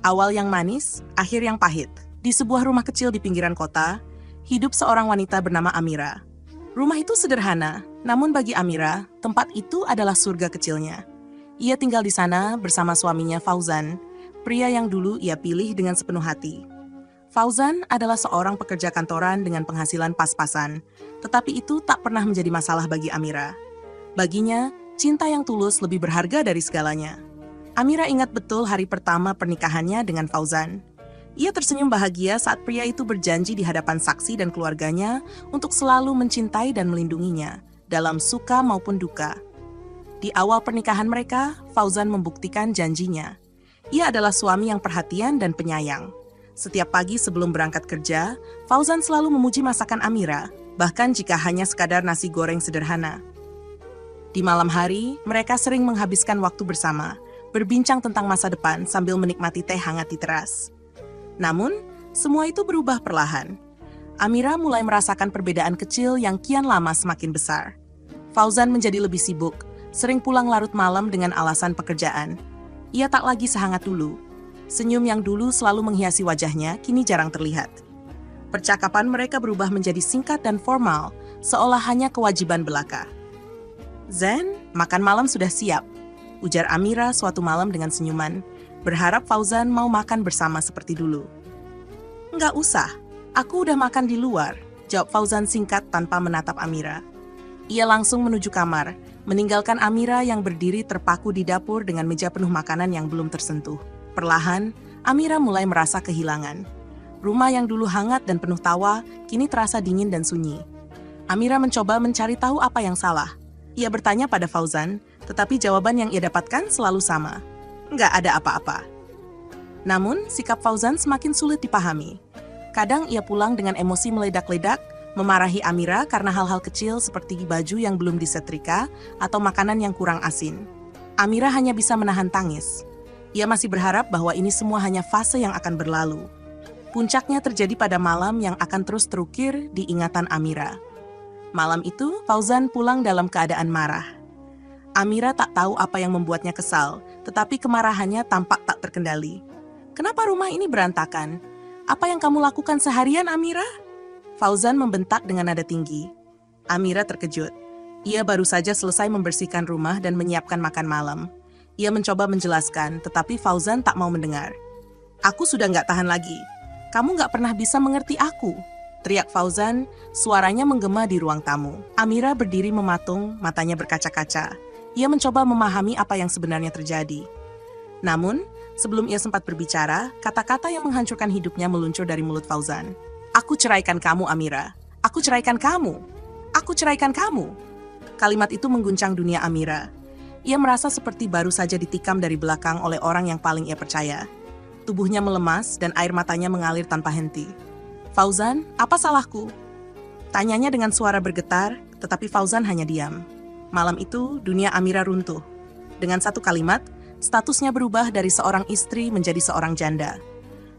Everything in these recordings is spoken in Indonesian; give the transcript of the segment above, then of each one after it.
Awal yang manis, akhir yang pahit. Di sebuah rumah kecil di pinggiran kota, hidup seorang wanita bernama Amira. Rumah itu sederhana, namun bagi Amira, tempat itu adalah surga kecilnya. Ia tinggal di sana bersama suaminya Fauzan, pria yang dulu ia pilih dengan sepenuh hati. Fauzan adalah seorang pekerja kantoran dengan penghasilan pas-pasan, tetapi itu tak pernah menjadi masalah bagi Amira. Baginya, cinta yang tulus lebih berharga dari segalanya. Amira ingat betul hari pertama pernikahannya dengan Fauzan. Ia tersenyum bahagia saat pria itu berjanji di hadapan saksi dan keluarganya untuk selalu mencintai dan melindunginya, dalam suka maupun duka. Di awal pernikahan mereka, Fauzan membuktikan janjinya. Ia adalah suami yang perhatian dan penyayang. Setiap pagi sebelum berangkat kerja, Fauzan selalu memuji masakan Amira, bahkan jika hanya sekadar nasi goreng sederhana. Di malam hari, mereka sering menghabiskan waktu bersama, berbincang tentang masa depan sambil menikmati teh hangat di teras. Namun, semua itu berubah perlahan. Amira mulai merasakan perbedaan kecil yang kian lama semakin besar. Fauzan menjadi lebih sibuk, sering pulang larut malam dengan alasan pekerjaan. Ia tak lagi sehangat dulu. Senyum yang dulu selalu menghiasi wajahnya kini jarang terlihat. Percakapan mereka berubah menjadi singkat dan formal, seolah hanya kewajiban belaka. "Zen, makan malam sudah siap," ujar Amira suatu malam dengan senyuman, berharap Fauzan mau makan bersama seperti dulu. "Nggak usah, aku udah makan di luar," jawab Fauzan singkat tanpa menatap Amira. Ia langsung menuju kamar, meninggalkan Amira yang berdiri terpaku di dapur dengan meja penuh makanan yang belum tersentuh. Perlahan, Amira mulai merasa kehilangan. Rumah yang dulu hangat dan penuh tawa, kini terasa dingin dan sunyi. Amira mencoba mencari tahu apa yang salah. Ia bertanya pada Fauzan, tetapi jawaban yang ia dapatkan selalu sama. Nggak ada apa-apa. Namun, sikap Fauzan semakin sulit dipahami. Kadang ia pulang dengan emosi meledak-ledak, memarahi Amira karena hal-hal kecil seperti baju yang belum disetrika atau makanan yang kurang asin. Amira hanya bisa menahan tangis. Ia masih berharap bahwa ini semua hanya fase yang akan berlalu. Puncaknya terjadi pada malam yang akan terus terukir di ingatan Amira. Malam itu, Fauzan pulang dalam keadaan marah. Amira tak tahu apa yang membuatnya kesal, tetapi kemarahannya tampak tak terkendali. "Kenapa rumah ini berantakan? Apa yang kamu lakukan seharian, Amira?" Fauzan membentak dengan nada tinggi. Amira terkejut. Ia baru saja selesai membersihkan rumah dan menyiapkan makan malam. Ia mencoba menjelaskan, tetapi Fauzan tak mau mendengar. "Aku sudah nggak tahan lagi. Kamu nggak pernah bisa mengerti aku," teriak Fauzan, suaranya menggema di ruang tamu. Amira berdiri mematung, matanya berkaca-kaca. Ia mencoba memahami apa yang sebenarnya terjadi. Namun, sebelum ia sempat berbicara, kata-kata yang menghancurkan hidupnya meluncur dari mulut Fauzan. "Aku ceraikan kamu, Amira. Aku ceraikan kamu. Aku ceraikan kamu." Kalimat itu mengguncang dunia Amira. Ia merasa seperti baru saja ditikam dari belakang oleh orang yang paling ia percaya. Tubuhnya melemas dan air matanya mengalir tanpa henti. "Fauzan, apa salahku?" Tanyanya dengan suara bergetar, tetapi Fauzan hanya diam. Malam itu, dunia Amira runtuh. Dengan satu kalimat, statusnya berubah dari seorang istri menjadi seorang janda.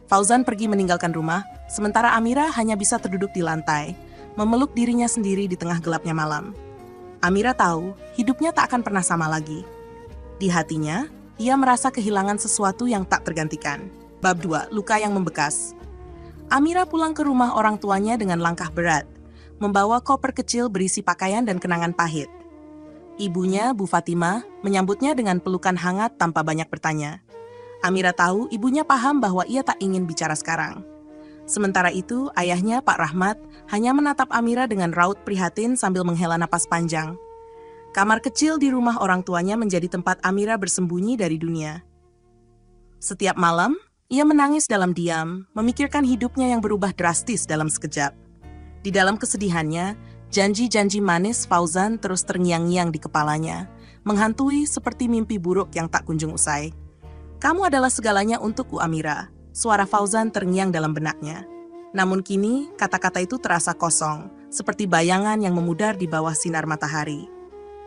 Fauzan pergi meninggalkan rumah, sementara Amira hanya bisa terduduk di lantai, memeluk dirinya sendiri di tengah gelapnya malam. Amira tahu, hidupnya tak akan pernah sama lagi. Di hatinya, ia merasa kehilangan sesuatu yang tak tergantikan. Bab 2, luka yang membekas. Amira pulang ke rumah orang tuanya dengan langkah berat, membawa koper kecil berisi pakaian dan kenangan pahit. Ibunya, Bu Fatimah, menyambutnya dengan pelukan hangat tanpa banyak bertanya. Amira tahu ibunya paham bahwa ia tak ingin bicara sekarang. Sementara itu, ayahnya, Pak Rahmat, hanya menatap Amira dengan raut prihatin sambil menghela napas panjang. Kamar kecil di rumah orang tuanya menjadi tempat Amira bersembunyi dari dunia. Setiap malam, ia menangis dalam diam, memikirkan hidupnya yang berubah drastis dalam sekejap. Di dalam kesedihannya, janji-janji manis Fauzan terus terngiang-ngiang di kepalanya, menghantui seperti mimpi buruk yang tak kunjung usai. "Kamu adalah segalanya untukku, Amira," suara Fauzan terngiang dalam benaknya. Namun kini, kata-kata itu terasa kosong, seperti bayangan yang memudar di bawah sinar matahari.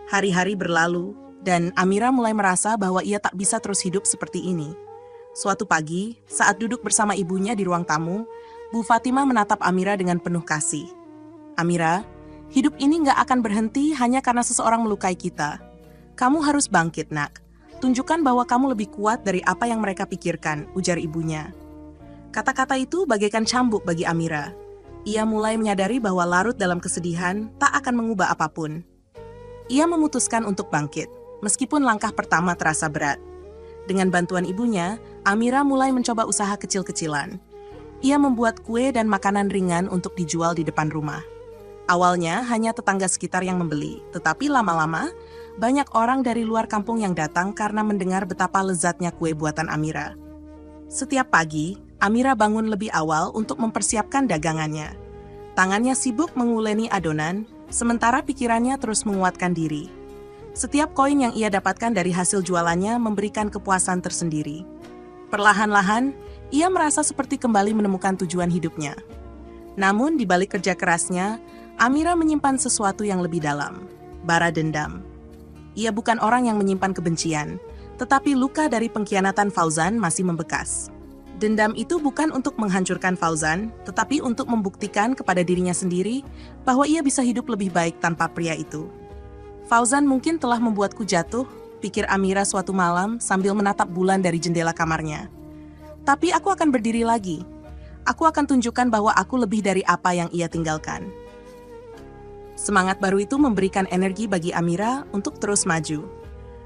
Hari-hari berlalu, dan Amira mulai merasa bahwa ia tak bisa terus hidup seperti ini. Suatu pagi, saat duduk bersama ibunya di ruang tamu, Bu Fatimah menatap Amira dengan penuh kasih. "Amira, hidup ini nggak akan berhenti hanya karena seseorang melukai kita. Kamu harus bangkit, nak. Tunjukkan bahwa kamu lebih kuat dari apa yang mereka pikirkan, ujar ibunya. Kata-kata itu bagaikan cambuk bagi Amira. Ia mulai menyadari bahwa larut dalam kesedihan tak akan mengubah apapun. Ia memutuskan untuk bangkit, meskipun langkah pertama terasa berat. Dengan bantuan ibunya, Amira mulai mencoba usaha kecil-kecilan. Ia membuat kue dan makanan ringan untuk dijual di depan rumah. Awalnya hanya tetangga sekitar yang membeli, tetapi lama-lama banyak orang dari luar kampung yang datang karena mendengar betapa lezatnya kue buatan Amira. Setiap pagi, Amira bangun lebih awal untuk mempersiapkan dagangannya. Tangannya sibuk menguleni adonan, sementara pikirannya terus menguatkan diri. Setiap koin yang ia dapatkan dari hasil jualannya memberikan kepuasan tersendiri. Perlahan-lahan, ia merasa seperti kembali menemukan tujuan hidupnya. Namun, di balik kerja kerasnya, Amira menyimpan sesuatu yang lebih dalam, bara dendam. Ia bukan orang yang menyimpan kebencian, tetapi luka dari pengkhianatan Fauzan masih membekas. Dendam itu bukan untuk menghancurkan Fauzan, tetapi untuk membuktikan kepada dirinya sendiri bahwa ia bisa hidup lebih baik tanpa pria itu. Fauzan mungkin telah membuatku jatuh, pikir Amira suatu malam sambil menatap bulan dari jendela kamarnya. Tapi aku akan berdiri lagi. Aku akan tunjukkan bahwa aku lebih dari apa yang ia tinggalkan. Semangat baru itu memberikan energi bagi Amira untuk terus maju.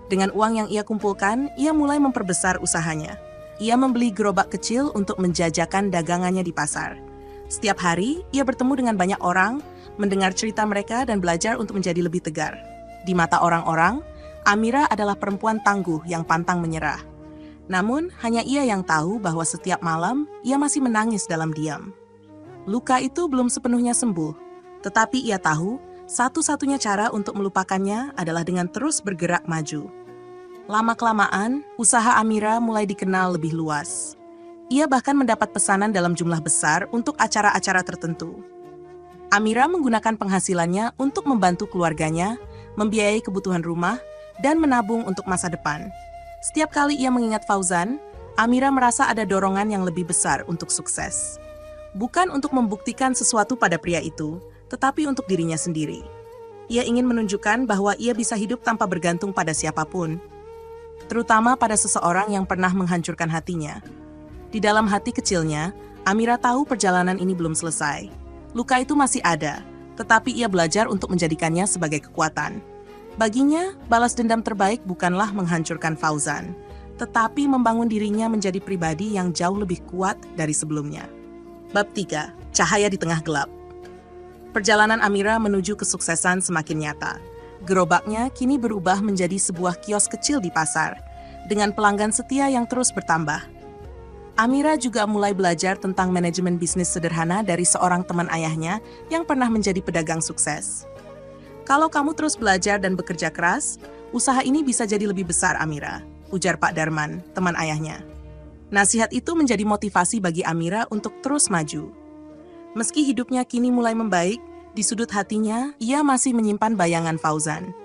Dengan uang yang ia kumpulkan, ia mulai memperbesar usahanya. Ia membeli gerobak kecil untuk menjajakan dagangannya di pasar. Setiap hari, ia bertemu dengan banyak orang, mendengar cerita mereka dan belajar untuk menjadi lebih tegar. Di mata orang-orang, Amira adalah perempuan tangguh yang pantang menyerah. Namun, hanya ia yang tahu bahwa setiap malam, ia masih menangis dalam diam. Luka itu belum sepenuhnya sembuh. Tetapi ia tahu, satu-satunya cara untuk melupakannya adalah dengan terus bergerak maju. Lama-kelamaan, usaha Amira mulai dikenal lebih luas. Ia bahkan mendapat pesanan dalam jumlah besar untuk acara-acara tertentu. Amira menggunakan penghasilannya untuk membantu keluarganya, membiayai kebutuhan rumah, dan menabung untuk masa depan. Setiap kali ia mengingat Fauzan, Amira merasa ada dorongan yang lebih besar untuk sukses. Bukan untuk membuktikan sesuatu pada pria itu, tetapi untuk dirinya sendiri. Ia ingin menunjukkan bahwa ia bisa hidup tanpa bergantung pada siapapun, terutama pada seseorang yang pernah menghancurkan hatinya. Di dalam hati kecilnya, Amira tahu perjalanan ini belum selesai. Luka itu masih ada, tetapi ia belajar untuk menjadikannya sebagai kekuatan. Baginya, balas dendam terbaik bukanlah menghancurkan Fauzan, tetapi membangun dirinya menjadi pribadi yang jauh lebih kuat dari sebelumnya. Bab 3. Cahaya di tengah gelap. Perjalanan Amira menuju kesuksesan semakin nyata. Gerobaknya kini berubah menjadi sebuah kios kecil di pasar, dengan pelanggan setia yang terus bertambah. Amira juga mulai belajar tentang manajemen bisnis sederhana dari seorang teman ayahnya yang pernah menjadi pedagang sukses. Kalau kamu terus belajar dan bekerja keras, usaha ini bisa jadi lebih besar, Amira, ujar Pak Darman, teman ayahnya. Nasihat itu menjadi motivasi bagi Amira untuk terus maju. Meski hidupnya kini mulai membaik, di sudut hatinya, ia masih menyimpan bayangan Fauzan.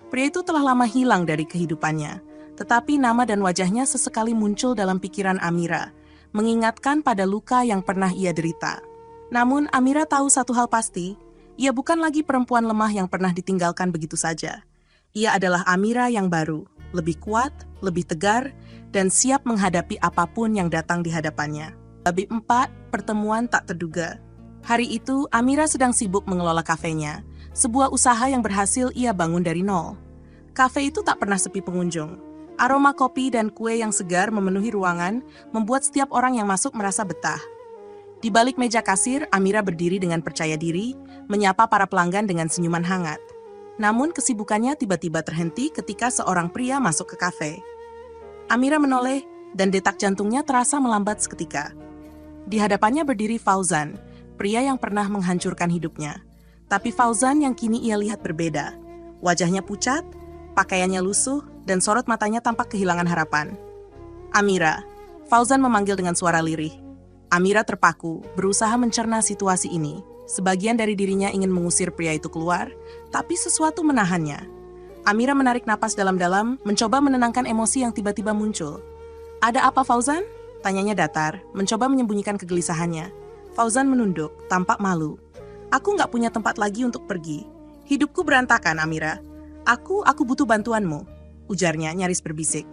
Pria itu telah lama hilang dari kehidupannya, tetapi nama dan wajahnya sesekali muncul dalam pikiran Amira, mengingatkan pada luka yang pernah ia derita. Namun, Amira tahu satu hal pasti, ia bukan lagi perempuan lemah yang pernah ditinggalkan begitu saja. Ia adalah Amira yang baru, lebih kuat, lebih tegar, dan siap menghadapi apapun yang datang di hadapannya. Bab 4. Pertemuan tak terduga. Hari itu, Amira sedang sibuk mengelola kafenya, sebuah usaha yang berhasil ia bangun dari nol. Kafe itu tak pernah sepi pengunjung. Aroma kopi dan kue yang segar memenuhi ruangan, membuat setiap orang yang masuk merasa betah. Di balik meja kasir, Amira berdiri dengan percaya diri, menyapa para pelanggan dengan senyuman hangat. Namun kesibukannya tiba-tiba terhenti ketika seorang pria masuk ke kafe. Amira menoleh, dan detak jantungnya terasa melambat seketika. Di hadapannya berdiri Fauzan, pria yang pernah menghancurkan hidupnya. Tapi Fauzan yang kini ia lihat berbeda. Wajahnya pucat, pakaiannya lusuh, dan sorot matanya tampak kehilangan harapan. Amira, Fauzan memanggil dengan suara lirih. Amira terpaku, berusaha mencerna situasi ini. Sebagian dari dirinya ingin mengusir pria itu keluar, tapi sesuatu menahannya. Amira menarik napas dalam-dalam, mencoba menenangkan emosi yang tiba-tiba muncul. Ada apa, Fauzan? Tanyanya datar, mencoba menyembunyikan kegelisahannya. Fauzan menunduk, tampak malu. Aku nggak punya tempat lagi untuk pergi. Hidupku berantakan, Amira. Aku butuh bantuanmu. ujarnya nyaris berbisik.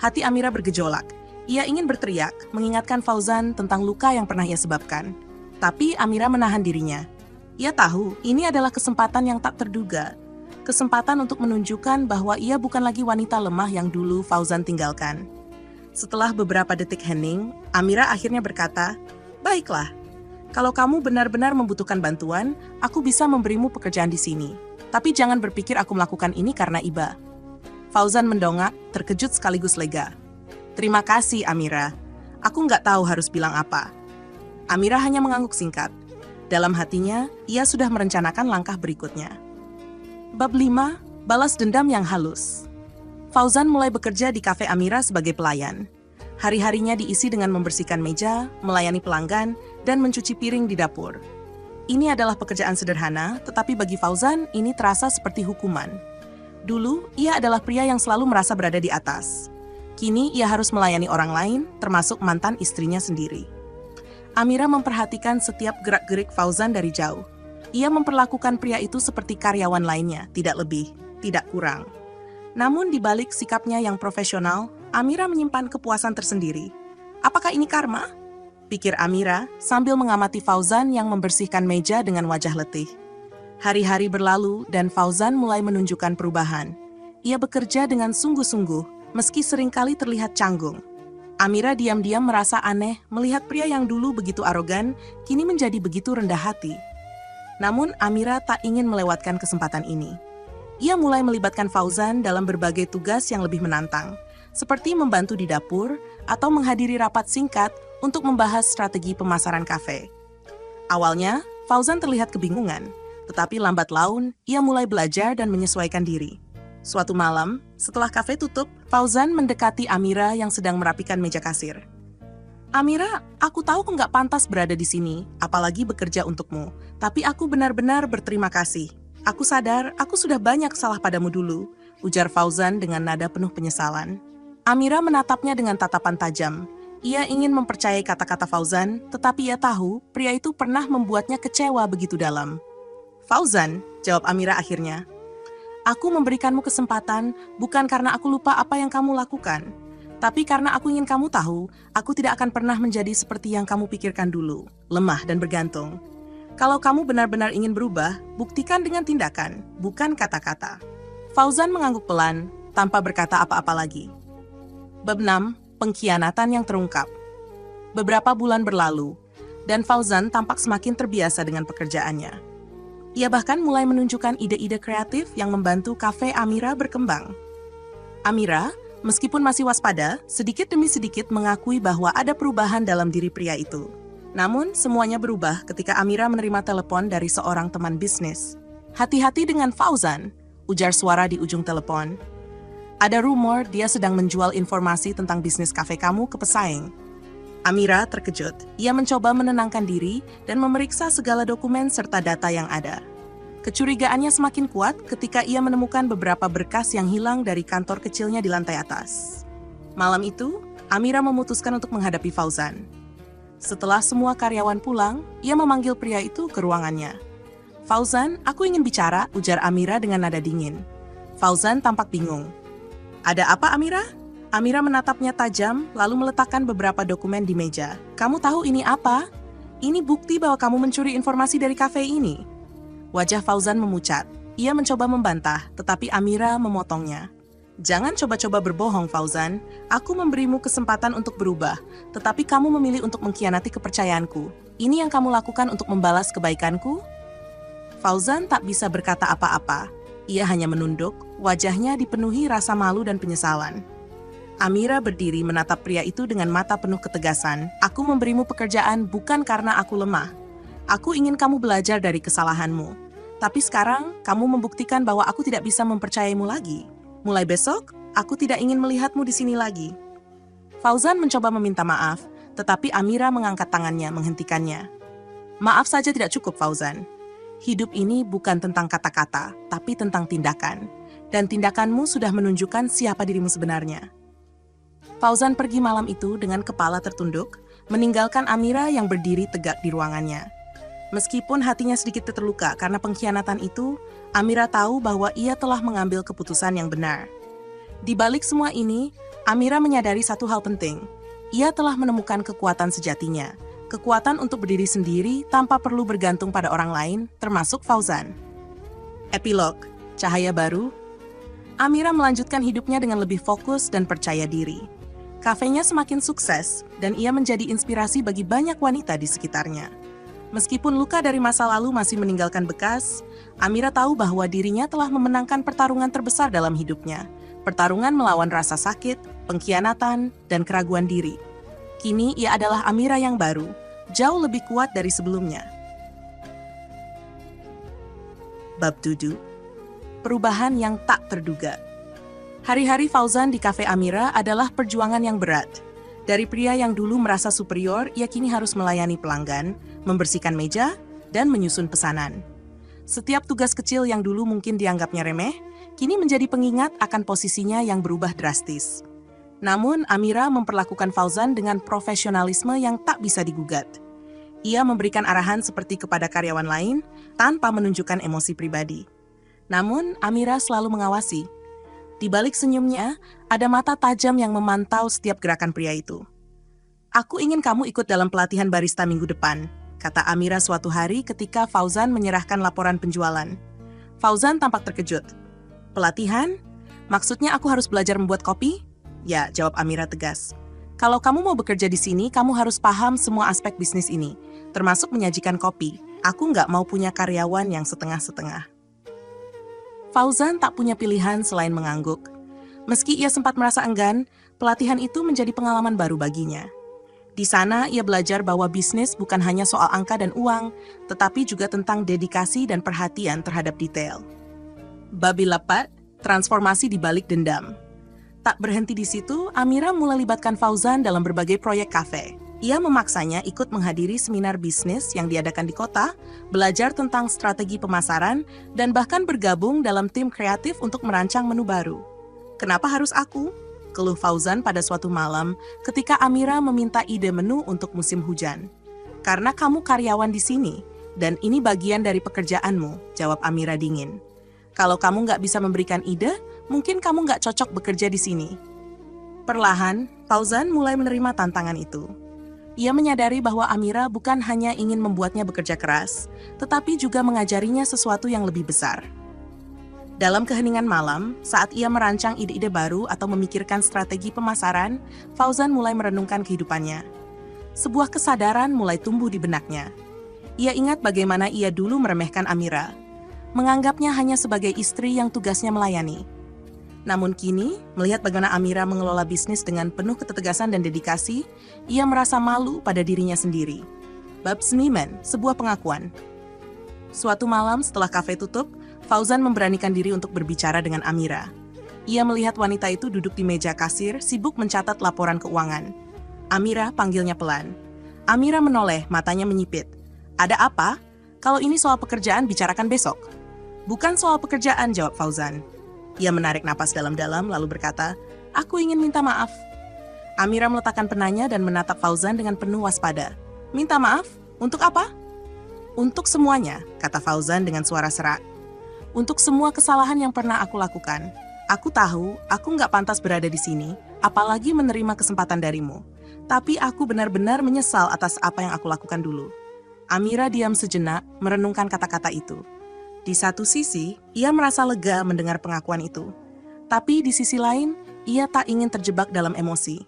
Hati Amira bergejolak. Ia ingin berteriak, mengingatkan Fauzan tentang luka yang pernah ia sebabkan. Tapi Amira menahan dirinya. Ia tahu ini adalah kesempatan yang tak terduga. Kesempatan untuk menunjukkan bahwa ia bukan lagi wanita lemah yang dulu Fauzan tinggalkan. Setelah beberapa detik hening, Amira akhirnya berkata, "Baiklah, kalau kamu benar-benar membutuhkan bantuan, aku bisa memberimu pekerjaan di sini. Tapi jangan berpikir aku melakukan ini karena iba." Fauzan mendongak, terkejut sekaligus lega. "Terima kasih, Amira. Aku nggak tahu harus bilang apa." Amira hanya mengangguk singkat. Dalam hatinya, ia sudah merencanakan langkah berikutnya. Bab 5, Balas Dendam yang Halus. Fauzan mulai bekerja di kafe Amira sebagai pelayan. Hari-harinya diisi dengan membersihkan meja, melayani pelanggan, dan mencuci piring di dapur. Ini adalah pekerjaan sederhana, tetapi bagi Fauzan ini terasa seperti hukuman. Dulu, ia adalah pria yang selalu merasa berada di atas. Kini ia harus melayani orang lain, termasuk mantan istrinya sendiri. Amira memperhatikan setiap gerak-gerik Fauzan dari jauh. Ia memperlakukan pria itu seperti karyawan lainnya, tidak lebih, tidak kurang. Namun di balik sikapnya yang profesional, Amira menyimpan kepuasan tersendiri. Apakah ini karma? Pikir Amira sambil mengamati Fauzan yang membersihkan meja dengan wajah letih. Hari-hari berlalu dan Fauzan mulai menunjukkan perubahan. Ia bekerja dengan sungguh-sungguh, meski seringkali terlihat canggung. Amira diam-diam merasa aneh melihat pria yang dulu begitu arogan, kini menjadi begitu rendah hati. Namun Amira tak ingin melewatkan kesempatan ini. Ia mulai melibatkan Fauzan dalam berbagai tugas yang lebih menantang, seperti membantu di dapur atau menghadiri rapat singkat untuk membahas strategi pemasaran kafe. Awalnya, Fauzan terlihat kebingungan, tetapi lambat laun ia mulai belajar dan menyesuaikan diri. Suatu malam, setelah kafe tutup, Fauzan mendekati Amira yang sedang merapikan meja kasir. "Amira, aku tahu kau nggak pantas berada di sini, apalagi bekerja untukmu. Tapi aku benar-benar berterima kasih. Aku sadar aku sudah banyak salah padamu dulu," ujar Fauzan dengan nada penuh penyesalan. Amira menatapnya dengan tatapan tajam. Ia ingin mempercayai kata-kata Fauzan, tetapi ia tahu pria itu pernah membuatnya kecewa begitu dalam. "Fauzan," jawab Amira akhirnya, "aku memberikanmu kesempatan bukan karena aku lupa apa yang kamu lakukan. Tapi karena aku ingin kamu tahu, aku tidak akan pernah menjadi seperti yang kamu pikirkan dulu, lemah dan bergantung. Kalau kamu benar-benar ingin berubah, buktikan dengan tindakan, bukan kata-kata." Fauzan mengangguk pelan, tanpa berkata apa-apa lagi. Bab 6, Pengkhianatan yang terungkap. Beberapa bulan berlalu, dan Fauzan tampak semakin terbiasa dengan pekerjaannya. Ia bahkan mulai menunjukkan ide-ide kreatif yang membantu kafe Amira berkembang. Amira, meskipun masih waspada, sedikit demi sedikit mengakui bahwa ada perubahan dalam diri pria itu. Namun, semuanya berubah ketika Amira menerima telepon dari seorang teman bisnis. "Hati-hati dengan Fauzan," ujar suara di ujung telepon. "Ada rumor dia sedang menjual informasi tentang bisnis kafe kamu ke pesaing." Amira terkejut. Ia mencoba menenangkan diri dan memeriksa segala dokumen serta data yang ada. Kecurigaannya semakin kuat ketika ia menemukan beberapa berkas yang hilang dari kantor kecilnya di lantai atas. Malam itu, Amira memutuskan untuk menghadapi Fauzan. Setelah semua karyawan pulang, ia memanggil pria itu ke ruangannya. "Fauzan, aku ingin bicara," ujar Amira dengan nada dingin. Fauzan tampak bingung. "Ada apa, Amira?" Amira menatapnya tajam, lalu meletakkan beberapa dokumen di meja. "Kamu tahu ini apa? Ini bukti bahwa kamu mencuri informasi dari kafe ini." Wajah Fauzan memucat. Ia mencoba membantah, tetapi Amira memotongnya. "Jangan coba-coba berbohong, Fauzan. Aku memberimu kesempatan untuk berubah, tetapi kamu memilih untuk mengkhianati kepercayaanku. Ini yang kamu lakukan untuk membalas kebaikanku?" Fauzan tak bisa berkata apa-apa. Ia hanya menunduk, wajahnya dipenuhi rasa malu dan penyesalan. Amira berdiri menatap pria itu dengan mata penuh ketegasan. "Aku memberimu pekerjaan bukan karena aku lemah. Aku ingin kamu belajar dari kesalahanmu. Tapi sekarang, kamu membuktikan bahwa aku tidak bisa mempercayaimu lagi. Mulai besok, aku tidak ingin melihatmu di sini lagi." Fauzan mencoba meminta maaf, tetapi Amira mengangkat tangannya menghentikannya. "Maaf saja tidak cukup, Fauzan. Hidup ini bukan tentang kata-kata, tapi tentang tindakan. Dan tindakanmu sudah menunjukkan siapa dirimu sebenarnya." Fauzan pergi malam itu dengan kepala tertunduk, meninggalkan Amira yang berdiri tegak di ruangannya. Meskipun hatinya sedikit terluka karena pengkhianatan itu, Amira tahu bahwa ia telah mengambil keputusan yang benar. Di balik semua ini, Amira menyadari satu hal penting. Ia telah menemukan kekuatan sejatinya, kekuatan untuk berdiri sendiri tanpa perlu bergantung pada orang lain, termasuk Fauzan. Epilog, cahaya baru. Amira melanjutkan hidupnya dengan lebih fokus dan percaya diri. Kafenya semakin sukses, dan ia menjadi inspirasi bagi banyak wanita di sekitarnya. Meskipun luka dari masa lalu masih meninggalkan bekas, Amira tahu bahwa dirinya telah memenangkan pertarungan terbesar dalam hidupnya. Pertarungan melawan rasa sakit, pengkhianatan, dan keraguan diri. Kini ia adalah Amira yang baru, jauh lebih kuat dari sebelumnya. Bab 7. Perubahan yang tak terduga. Hari-hari Fauzan di kafe Amira adalah perjuangan yang berat. Dari pria yang dulu merasa superior, ia kini harus melayani pelanggan, membersihkan meja, dan menyusun pesanan. Setiap tugas kecil yang dulu mungkin dianggapnya remeh, kini menjadi pengingat akan posisinya yang berubah drastis. Namun, Amira memperlakukan Fauzan dengan profesionalisme yang tak bisa digugat. Ia memberikan arahan seperti kepada karyawan lain, tanpa menunjukkan emosi pribadi. Namun, Amira selalu mengawasi. Di balik senyumnya, ada mata tajam yang memantau setiap gerakan pria itu. "Aku ingin kamu ikut dalam pelatihan barista minggu depan," kata Amira suatu hari ketika Fauzan menyerahkan laporan penjualan. Fauzan tampak terkejut. "Pelatihan? Maksudnya aku harus belajar membuat kopi?" "Ya," jawab Amira tegas. "Kalau kamu mau bekerja di sini, kamu harus paham semua aspek bisnis ini, termasuk menyajikan kopi. Aku nggak mau punya karyawan yang setengah-setengah." Fauzan tak punya pilihan selain mengangguk. Meski ia sempat merasa enggan, pelatihan itu menjadi pengalaman baru baginya. Di sana, ia belajar bahwa bisnis bukan hanya soal angka dan uang, tetapi juga tentang dedikasi dan perhatian terhadap detail. Babi lapat, transformasi di balik dendam. Tak berhenti di situ, Amira mulai libatkan Fauzan dalam berbagai proyek kafe. Ia memaksanya ikut menghadiri seminar bisnis yang diadakan di kota, belajar tentang strategi pemasaran, dan bahkan bergabung dalam tim kreatif untuk merancang menu baru. "Kenapa harus aku?" keluh Fauzan pada suatu malam ketika Amira meminta ide menu untuk musim hujan. "Karena kamu karyawan di sini, dan ini bagian dari pekerjaanmu," jawab Amira dingin. "Kalau kamu nggak bisa memberikan ide, mungkin kamu nggak cocok bekerja di sini." Perlahan, Fauzan mulai menerima tantangan itu. Ia menyadari bahwa Amira bukan hanya ingin membuatnya bekerja keras, tetapi juga mengajarinya sesuatu yang lebih besar. Dalam keheningan malam, saat ia merancang ide-ide baru atau memikirkan strategi pemasaran, Fauzan mulai merenungkan kehidupannya. Sebuah kesadaran mulai tumbuh di benaknya. Ia ingat bagaimana ia dulu meremehkan Amira, menganggapnya hanya sebagai istri yang tugasnya melayani. Namun kini, melihat bagaimana Amira mengelola bisnis dengan penuh ketegasan dan dedikasi, ia merasa malu pada dirinya sendiri. Bab seniman, sebuah pengakuan. Suatu malam setelah kafe tutup, Fauzan memberanikan diri untuk berbicara dengan Amira. Ia melihat wanita itu duduk di meja kasir, sibuk mencatat laporan keuangan. "Amira," panggilnya pelan. Amira menoleh, matanya menyipit. "Ada apa? Kalau ini soal pekerjaan, bicarakan besok." "Bukan soal pekerjaan," jawab Fauzan. Ia menarik napas dalam-dalam lalu berkata, "Aku ingin minta maaf." Amira meletakkan penanya dan menatap Fauzan dengan penuh waspada. "Minta maaf? Untuk apa?" "Untuk semuanya," kata Fauzan dengan suara serak. "Untuk semua kesalahan yang pernah aku lakukan. Aku tahu, aku nggak pantas berada di sini, apalagi menerima kesempatan darimu. Tapi aku benar-benar menyesal atas apa yang aku lakukan dulu." Amira diam sejenak, merenungkan kata-kata itu. Di satu sisi, ia merasa lega mendengar pengakuan itu. Tapi di sisi lain, ia tak ingin terjebak dalam emosi.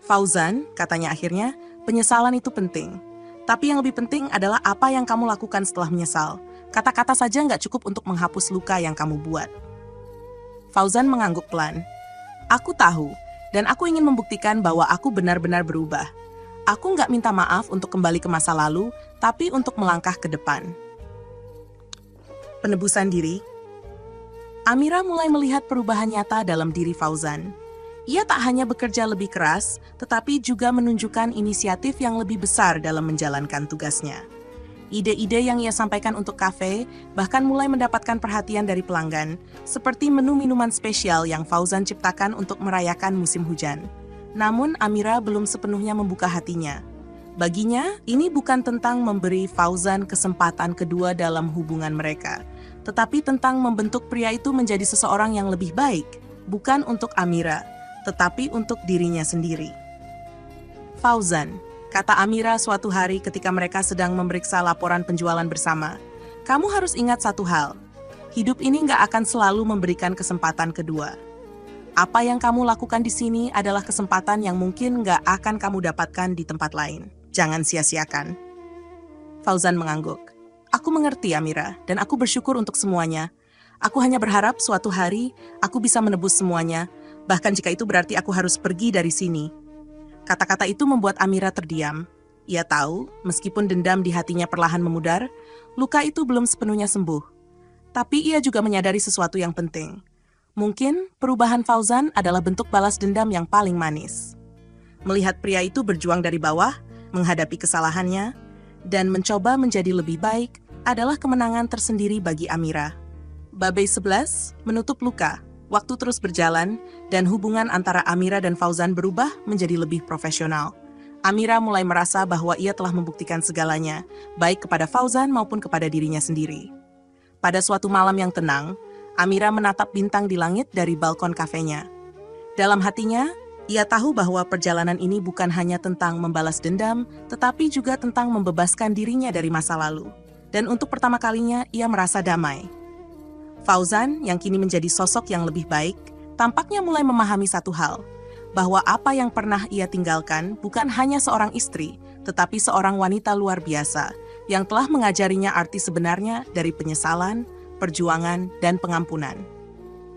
"Fauzan," katanya akhirnya, "penyesalan itu penting. Tapi yang lebih penting adalah apa yang kamu lakukan setelah menyesal. Kata-kata saja nggak cukup untuk menghapus luka yang kamu buat." Fauzan mengangguk pelan. "Aku tahu, dan aku ingin membuktikan bahwa aku benar-benar berubah. Aku nggak minta maaf untuk kembali ke masa lalu, tapi untuk melangkah ke depan." Penebusan diri. Amira mulai melihat perubahan nyata dalam diri Fauzan. Ia tak hanya bekerja lebih keras, tetapi juga menunjukkan inisiatif yang lebih besar dalam menjalankan tugasnya. Ide-ide yang ia sampaikan untuk kafe bahkan mulai mendapatkan perhatian dari pelanggan, seperti menu minuman spesial yang Fauzan ciptakan untuk merayakan musim hujan. Namun Amira belum sepenuhnya membuka hatinya. Baginya, ini bukan tentang memberi Fauzan kesempatan kedua dalam hubungan mereka, tetapi tentang membentuk pria itu menjadi seseorang yang lebih baik, bukan untuk Amira, tetapi untuk dirinya sendiri. Fauzan, kata Amira suatu hari ketika mereka sedang memeriksa laporan penjualan bersama, kamu harus ingat satu hal, hidup ini nggak akan selalu memberikan kesempatan kedua. Apa yang kamu lakukan di sini adalah kesempatan yang mungkin nggak akan kamu dapatkan di tempat lain. Jangan sia-siakan. Fauzan mengangguk. Aku mengerti, Amira, dan aku bersyukur untuk semuanya. Aku hanya berharap suatu hari aku bisa menebus semuanya, bahkan jika itu berarti aku harus pergi dari sini. Kata-kata itu membuat Amira terdiam. Ia tahu, meskipun dendam di hatinya perlahan memudar, luka itu belum sepenuhnya sembuh. Tapi ia juga menyadari sesuatu yang penting. Mungkin perubahan Fauzan adalah bentuk balas dendam yang paling manis. Melihat pria itu berjuang dari bawah, menghadapi kesalahannya, dan mencoba menjadi lebih baik adalah kemenangan tersendiri bagi Amira. Bab 11 menutup luka. Waktu terus berjalan, dan hubungan antara Amira dan Fauzan berubah menjadi lebih profesional. Amira mulai merasa bahwa ia telah membuktikan segalanya, baik kepada Fauzan maupun kepada dirinya sendiri. Pada suatu malam yang tenang, Amira menatap bintang di langit dari balkon kafenya. Dalam hatinya, ia tahu bahwa perjalanan ini bukan hanya tentang membalas dendam, tetapi juga tentang membebaskan dirinya dari masa lalu. Dan untuk pertama kalinya, ia merasa damai. Fauzan, yang kini menjadi sosok yang lebih baik, tampaknya mulai memahami satu hal, bahwa apa yang pernah ia tinggalkan bukan hanya seorang istri, tetapi seorang wanita luar biasa, yang telah mengajarinya arti sebenarnya dari penyesalan, perjuangan, dan pengampunan.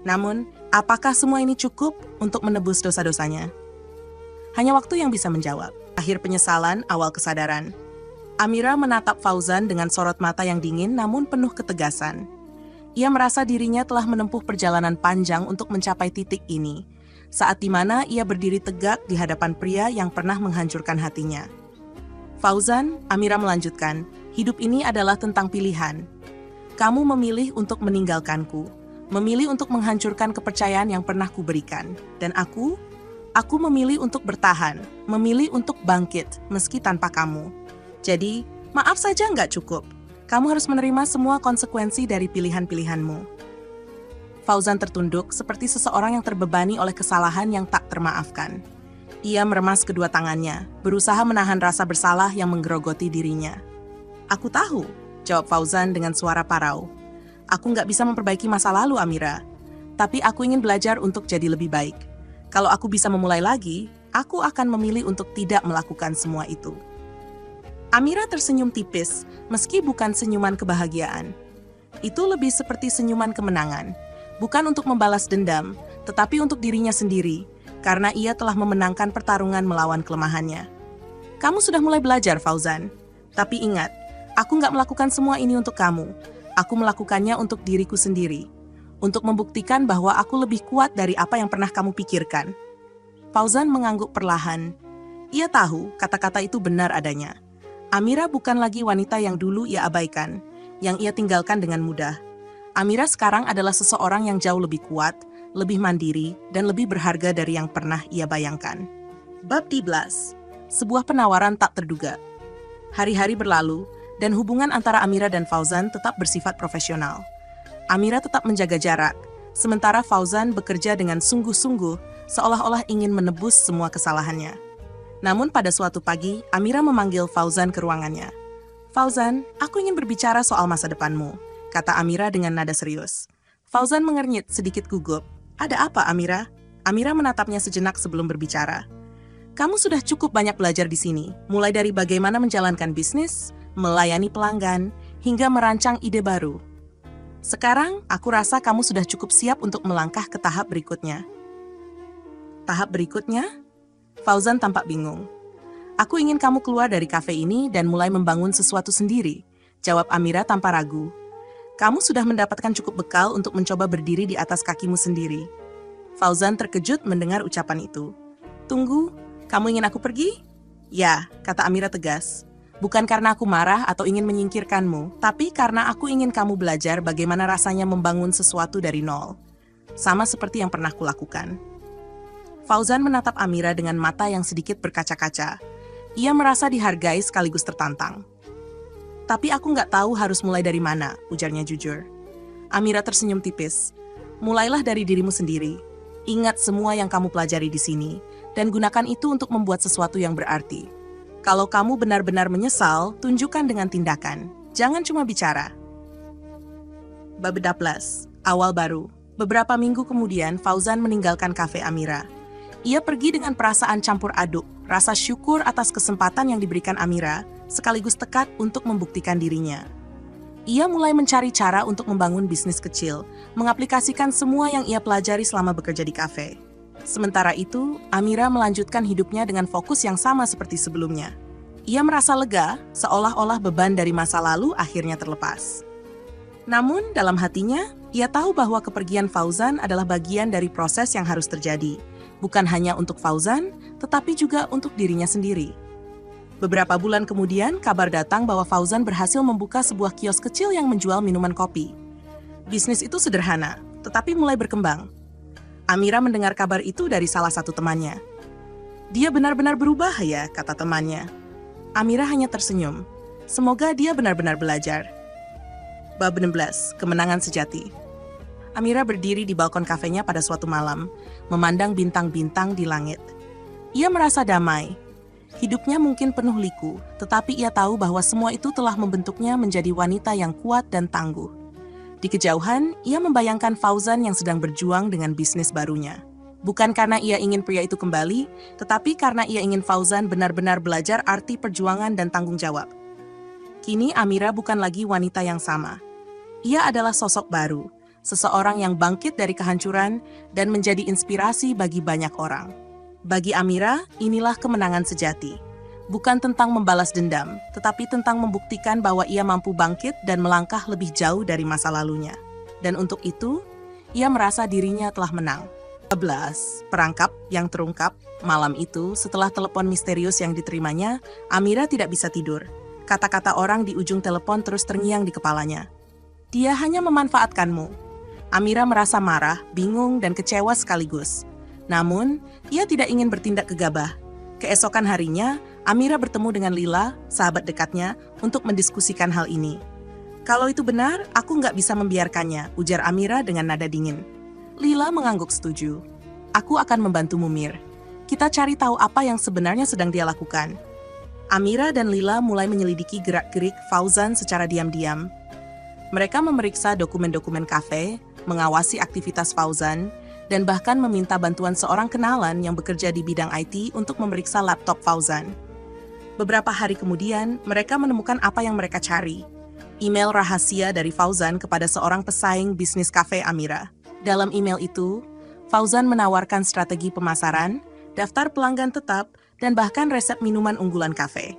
Namun, apakah semua ini cukup untuk menebus dosa-dosanya? Hanya waktu yang bisa menjawab. Akhir penyesalan, awal kesadaran. Amira menatap Fauzan dengan sorot mata yang dingin namun penuh ketegasan. Ia merasa dirinya telah menempuh perjalanan panjang untuk mencapai titik ini, saat dimana ia berdiri tegak di hadapan pria yang pernah menghancurkan hatinya. Fauzan, Amira melanjutkan, hidup ini adalah tentang pilihan. Kamu memilih untuk meninggalkanku, memilih untuk menghancurkan kepercayaan yang pernah kuberikan. Dan aku memilih untuk bertahan, memilih untuk bangkit meski tanpa kamu. Jadi, maaf saja nggak cukup. Kamu harus menerima semua konsekuensi dari pilihan-pilihanmu. Fauzan tertunduk seperti seseorang yang terbebani oleh kesalahan yang tak termaafkan. Ia meremas kedua tangannya, berusaha menahan rasa bersalah yang menggerogoti dirinya. Aku tahu, jawab Fauzan dengan suara parau. Aku nggak bisa memperbaiki masa lalu, Amira. Tapi aku ingin belajar untuk jadi lebih baik. Kalau aku bisa memulai lagi, aku akan memilih untuk tidak melakukan semua itu. Amira tersenyum tipis, meski bukan senyuman kebahagiaan. Itu lebih seperti senyuman kemenangan. Bukan untuk membalas dendam, tetapi untuk dirinya sendiri, karena ia telah memenangkan pertarungan melawan kelemahannya. Kamu sudah mulai belajar, Fauzan. Tapi ingat, aku nggak melakukan semua ini untuk kamu. Aku melakukannya untuk diriku sendiri. Untuk membuktikan bahwa aku lebih kuat dari apa yang pernah kamu pikirkan. Fauzan mengangguk perlahan. Ia tahu kata-kata itu benar adanya. Amira bukan lagi wanita yang dulu ia abaikan, yang ia tinggalkan dengan mudah. Amira sekarang adalah seseorang yang jauh lebih kuat, lebih mandiri, dan lebih berharga dari yang pernah ia bayangkan. Bab 12. Sebuah penawaran tak terduga. Hari-hari berlalu, dan hubungan antara Amira dan Fauzan tetap bersifat profesional. Amira tetap menjaga jarak, sementara Fauzan bekerja dengan sungguh-sungguh, seolah-olah ingin menebus semua kesalahannya. Namun pada suatu pagi, Amira memanggil Fauzan ke ruangannya. Fauzan, aku ingin berbicara soal masa depanmu, kata Amira dengan nada serius. Fauzan mengernyit sedikit gugup. Ada apa, Amira? Amira menatapnya sejenak sebelum berbicara. Kamu sudah cukup banyak belajar di sini, mulai dari bagaimana menjalankan bisnis, melayani pelanggan, hingga merancang ide baru. Sekarang, aku rasa kamu sudah cukup siap untuk melangkah ke tahap berikutnya. Tahap berikutnya? Fauzan tampak bingung. Aku ingin kamu keluar dari kafe ini dan mulai membangun sesuatu sendiri, jawab Amira tanpa ragu. Kamu sudah mendapatkan cukup bekal untuk mencoba berdiri di atas kakimu sendiri. Fauzan terkejut mendengar ucapan itu. Tunggu, kamu ingin aku pergi? Ya, kata Amira tegas. Bukan karena aku marah atau ingin menyingkirkanmu, tapi karena aku ingin kamu belajar bagaimana rasanya membangun sesuatu dari nol. Sama seperti yang pernah kulakukan. Fauzan menatap Amira dengan mata yang sedikit berkaca-kaca. Ia merasa dihargai sekaligus tertantang. Tapi aku nggak tahu harus mulai dari mana, ujarnya jujur. Amira tersenyum tipis. Mulailah dari dirimu sendiri. Ingat semua yang kamu pelajari di sini, dan gunakan itu untuk membuat sesuatu yang berarti. Kalau kamu benar-benar menyesal, tunjukkan dengan tindakan. Jangan cuma bicara. Bab 12. Awal baru. Beberapa minggu kemudian, Fauzan meninggalkan kafe Amira. Ia pergi dengan perasaan campur aduk, rasa syukur atas kesempatan yang diberikan Amira, sekaligus tekad untuk membuktikan dirinya. Ia mulai mencari cara untuk membangun bisnis kecil, mengaplikasikan semua yang ia pelajari selama bekerja di kafe. Sementara itu, Amira melanjutkan hidupnya dengan fokus yang sama seperti sebelumnya. Ia merasa lega, seolah-olah beban dari masa lalu akhirnya terlepas. Namun, dalam hatinya, ia tahu bahwa kepergian Fauzan adalah bagian dari proses yang harus terjadi, bukan hanya untuk Fauzan, tetapi juga untuk dirinya sendiri. Beberapa bulan kemudian, kabar datang bahwa Fauzan berhasil membuka sebuah kios kecil yang menjual minuman kopi. Bisnis itu sederhana, tetapi mulai berkembang. Amira mendengar kabar itu dari salah satu temannya. "Dia benar-benar berubah ya," kata temannya. Amira hanya tersenyum. Semoga dia benar-benar belajar. Bab 16. Kemenangan sejati. Amira berdiri di balkon kafenya pada suatu malam, memandang bintang-bintang di langit. Ia merasa damai. Hidupnya mungkin penuh liku, tetapi ia tahu bahwa semua itu telah membentuknya menjadi wanita yang kuat dan tangguh. Di kejauhan, ia membayangkan Fauzan yang sedang berjuang dengan bisnis barunya. Bukan karena ia ingin pria itu kembali, tetapi karena ia ingin Fauzan benar-benar belajar arti perjuangan dan tanggung jawab. Kini Amira bukan lagi wanita yang sama. Ia adalah sosok baru, seseorang yang bangkit dari kehancuran dan menjadi inspirasi bagi banyak orang. Bagi Amira, inilah kemenangan sejati. Bukan tentang membalas dendam, tetapi tentang membuktikan bahwa ia mampu bangkit dan melangkah lebih jauh dari masa lalunya. Dan untuk itu, ia merasa dirinya telah menang. 11. Perangkap yang terungkap. Malam itu, setelah telepon misterius yang diterimanya, Amira tidak bisa tidur. Kata-kata orang di ujung telepon terus terngiang di kepalanya. "Dia hanya memanfaatkanmu." Amira merasa marah, bingung, dan kecewa sekaligus. Namun, ia tidak ingin bertindak gegabah. Keesokan harinya, Amira bertemu dengan Lila, sahabat dekatnya, untuk mendiskusikan hal ini. "Kalau itu benar, aku nggak bisa membiarkannya," ujar Amira dengan nada dingin. Lila mengangguk setuju. "Aku akan membantumu, Mir. Kita cari tahu apa yang sebenarnya sedang dia lakukan." Amira dan Lila mulai menyelidiki gerak-gerik Fauzan secara diam-diam. Mereka memeriksa dokumen-dokumen kafe, mengawasi aktivitas Fauzan, dan bahkan meminta bantuan seorang kenalan yang bekerja di bidang IT untuk memeriksa laptop Fauzan. Beberapa hari kemudian, mereka menemukan apa yang mereka cari. Email rahasia dari Fauzan kepada seorang pesaing bisnis kafe Amira. Dalam email itu, Fauzan menawarkan strategi pemasaran, daftar pelanggan tetap, dan bahkan resep minuman unggulan kafe.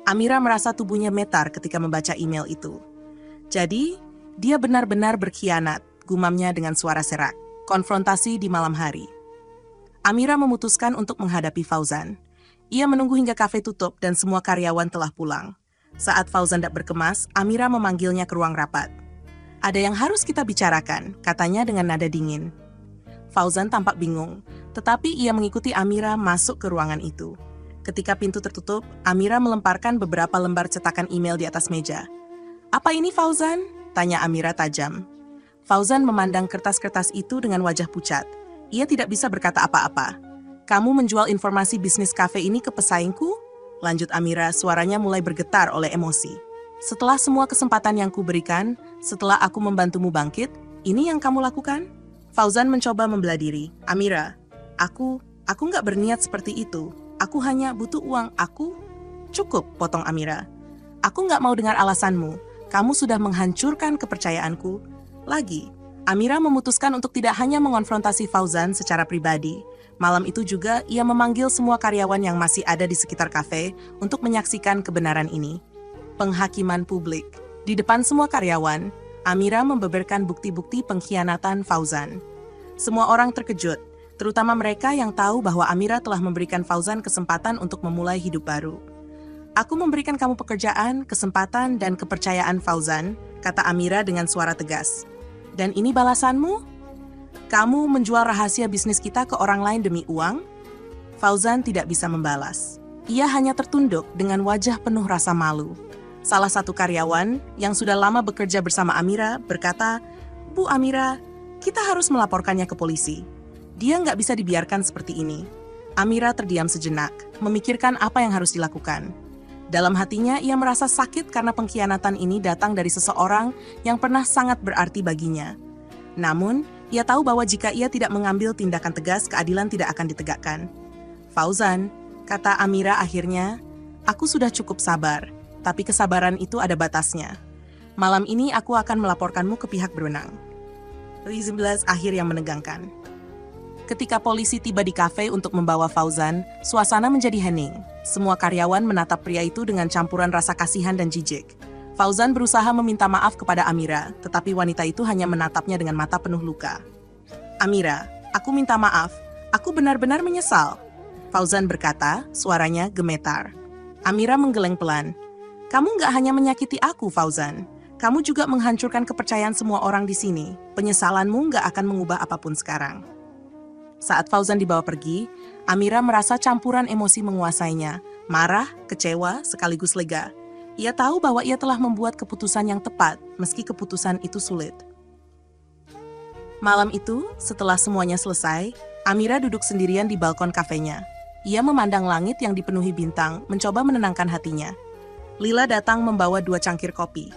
Amira merasa tubuhnya metar ketika membaca email itu. Jadi, dia benar-benar berkhianat, gumamnya dengan suara serak. Konfrontasi di malam hari. Amira memutuskan untuk menghadapi Fauzan. Ia menunggu hingga kafe tutup dan semua karyawan telah pulang. Saat Fauzan tak berkemas, Amira memanggilnya ke ruang rapat. "Ada yang harus kita bicarakan," katanya dengan nada dingin. Fauzan tampak bingung, tetapi ia mengikuti Amira masuk ke ruangan itu. Ketika pintu tertutup, Amira melemparkan beberapa lembar cetakan email di atas meja. "Apa ini, Fauzan?" tanya Amira tajam. Fauzan memandang kertas-kertas itu dengan wajah pucat. Ia tidak bisa berkata apa-apa. "Kamu menjual informasi bisnis kafe ini ke pesaingku?" lanjut Amira, suaranya mulai bergetar oleh emosi. "Setelah semua kesempatan yang kuberikan, setelah aku membantumu bangkit, ini yang kamu lakukan?" Fauzan mencoba membela diri. "Amira, aku nggak berniat seperti itu. Aku hanya butuh uang. Cukup," potong Amira. "Aku nggak mau dengar alasanmu. Kamu sudah menghancurkan kepercayaanku." Lagi, Amira memutuskan untuk tidak hanya mengonfrontasi Fauzan secara pribadi. Malam itu juga ia memanggil semua karyawan yang masih ada di sekitar kafe untuk menyaksikan kebenaran ini. Penghakiman publik. Di depan semua karyawan, Amira membeberkan bukti-bukti pengkhianatan Fauzan. Semua orang terkejut, terutama mereka yang tahu bahwa Amira telah memberikan Fauzan kesempatan untuk memulai hidup baru. "Aku memberikan kamu pekerjaan, kesempatan, dan kepercayaan, Fauzan," kata Amira dengan suara tegas. "Dan ini balasanmu? Kamu menjual rahasia bisnis kita ke orang lain demi uang?" Fauzan tidak bisa membalas. Ia hanya tertunduk dengan wajah penuh rasa malu. Salah satu karyawan yang sudah lama bekerja bersama Amira berkata, "Bu Amira, kita harus melaporkannya ke polisi." Dia nggak bisa dibiarkan seperti ini. Amira terdiam sejenak, memikirkan apa yang harus dilakukan. Dalam hatinya, ia merasa sakit karena pengkhianatan ini datang dari seseorang yang pernah sangat berarti baginya. Namun, ia tahu bahwa jika ia tidak mengambil tindakan tegas, keadilan tidak akan ditegakkan. "Fauzan," kata Amira akhirnya, "aku sudah cukup sabar, tapi kesabaran itu ada batasnya. Malam ini aku akan melaporkanmu ke pihak berwenang." 19 akhir yang menegangkan. Ketika polisi tiba di kafe untuk membawa Fauzan, suasana menjadi hening. Semua karyawan menatap pria itu dengan campuran rasa kasihan dan jijik. Fauzan berusaha meminta maaf kepada Amira, tetapi wanita itu hanya menatapnya dengan mata penuh luka. "Amira, aku minta maaf. Aku benar-benar menyesal," Fauzan berkata, suaranya gemetar. Amira menggeleng pelan. "Kamu nggak hanya menyakiti aku, Fauzan. Kamu juga menghancurkan kepercayaan semua orang di sini. Penyesalanmu nggak akan mengubah apapun sekarang." Saat Fauzan dibawa pergi, Amira merasa campuran emosi menguasainya, marah, kecewa, sekaligus lega. Ia tahu bahwa ia telah membuat keputusan yang tepat, meski keputusan itu sulit. Malam itu, setelah semuanya selesai, Amira duduk sendirian di balkon kafenya. Ia memandang langit yang dipenuhi bintang, mencoba menenangkan hatinya. Lila datang membawa 2 cangkir kopi.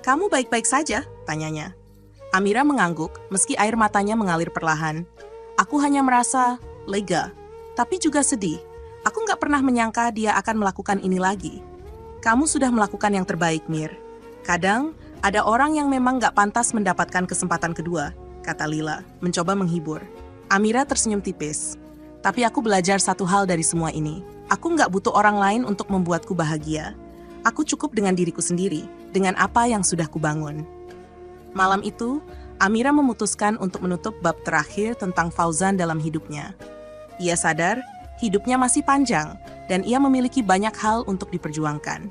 "Kamu baik-baik saja?" tanyanya. Amira mengangguk, meski air matanya mengalir perlahan. "Aku hanya merasa lega, tapi juga sedih. Aku nggak pernah menyangka dia akan melakukan ini lagi." "Kamu sudah melakukan yang terbaik, Mir. Kadang, ada orang yang memang nggak pantas mendapatkan kesempatan kedua," kata Lila, mencoba menghibur. Amira tersenyum tipis. "Tapi aku belajar satu hal dari semua ini. Aku nggak butuh orang lain untuk membuatku bahagia. Aku cukup dengan diriku sendiri, dengan apa yang sudah kubangun." Malam itu, Amira memutuskan untuk menutup bab terakhir tentang Fauzan dalam hidupnya. Ia sadar, hidupnya masih panjang, dan ia memiliki banyak hal untuk diperjuangkan.